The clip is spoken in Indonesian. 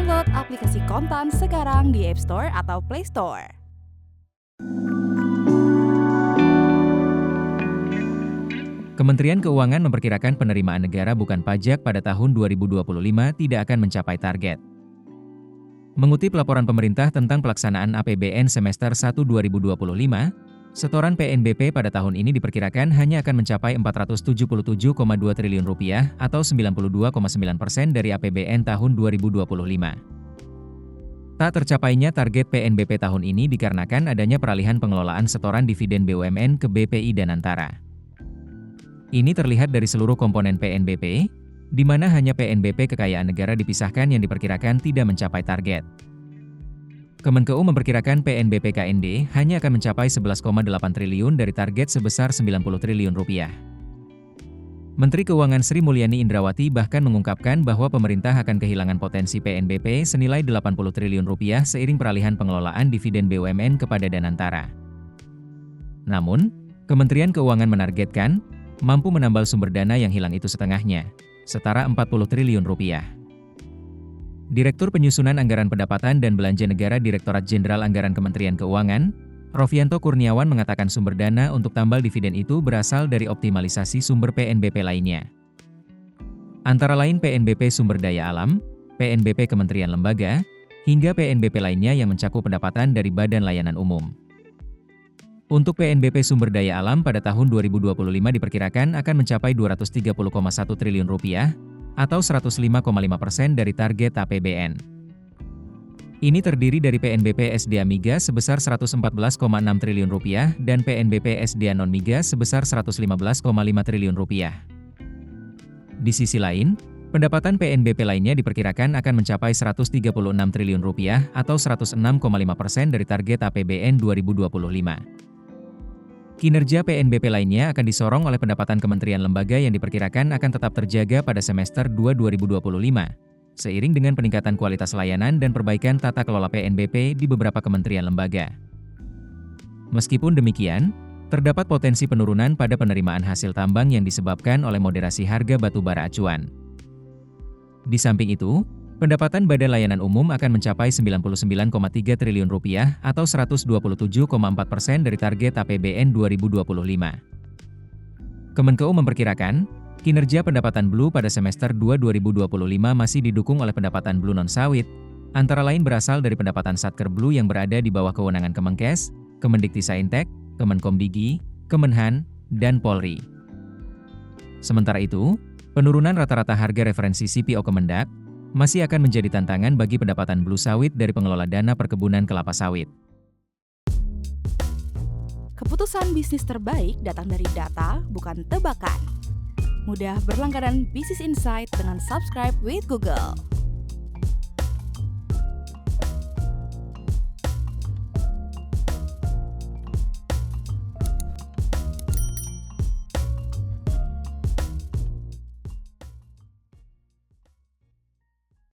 Download aplikasi Kontan sekarang di App Store atau Play Store. Kementerian Keuangan memperkirakan penerimaan negara bukan pajak pada tahun 2025 tidak akan mencapai target. Mengutip laporan pemerintah tentang pelaksanaan APBN semester 1 2025, setoran PNBP pada tahun ini diperkirakan hanya akan mencapai Rp477,2 triliun atau 92,9% dari APBN tahun 2025. Tak tercapainya target PNBP tahun ini dikarenakan adanya peralihan pengelolaan setoran dividen BUMN ke BPI dan Antara. Ini terlihat dari seluruh komponen PNBP, di mana hanya PNBP kekayaan negara dipisahkan yang diperkirakan tidak mencapai target. Kemenkeu memperkirakan PNBP KND hanya akan mencapai 11,8 triliun dari target sebesar Rp90 triliun. Menteri Keuangan Sri Mulyani Indrawati bahkan mengungkapkan bahwa pemerintah akan kehilangan potensi PNBP senilai Rp80 triliun seiring peralihan pengelolaan dividen BUMN kepada Danantara. Namun, Kementerian Keuangan menargetkan mampu menambal sumber dana yang hilang itu setengahnya, setara Rp40 triliun. Direktur Penyusunan Anggaran Pendapatan dan Belanja Negara Direktorat Jenderal Anggaran Kementerian Keuangan, Rofianto Kurniawan mengatakan sumber dana untuk tambal dividen itu berasal dari optimalisasi sumber PNBP lainnya. Antara lain PNBP sumber daya alam, PNBP Kementerian Lembaga, hingga PNBP lainnya yang mencakup pendapatan dari Badan Layanan Umum. Untuk PNBP sumber daya alam pada tahun 2025 diperkirakan akan mencapai Rp230,1 triliun atau 105,5% dari target APBN. Ini terdiri dari PNBP SDA Migas sebesar Rp114,6 triliun dan PNBP SDA Non-Migas sebesar Rp115,5 triliun. Di sisi lain, pendapatan PNBP lainnya diperkirakan akan mencapai Rp136 triliun atau 106,5% dari target APBN 2025. Kinerja PNBP lainnya akan disorong oleh pendapatan kementerian lembaga yang diperkirakan akan tetap terjaga pada semester 2 2025, seiring dengan peningkatan kualitas layanan dan perbaikan tata kelola PNBP di beberapa kementerian lembaga. Meskipun demikian, terdapat potensi penurunan pada penerimaan hasil tambang yang disebabkan oleh moderasi harga batu bara acuan. Di samping itu, pendapatan Badan Layanan Umum akan mencapai Rp99,3 triliun atau 127,4% dari target APBN 2025. Kemenkeu memperkirakan, kinerja pendapatan Blue pada semester 2 2025 masih didukung oleh pendapatan Blue non-sawit, antara lain berasal dari pendapatan Satker Blue yang berada di bawah kewenangan Kemenkes, Kemendiktisaintek, Kemenkomdigi, Kemenhan, dan Polri. Sementara itu, penurunan rata-rata harga referensi CPO Kemendak masih akan menjadi tantangan bagi pendapatan Blue sawit dari pengelola dana perkebunan kelapa sawit. Keputusan bisnis terbaik datang dari data, bukan tebakan. Mudah berlangganan Business Insight dengan subscribe with Google.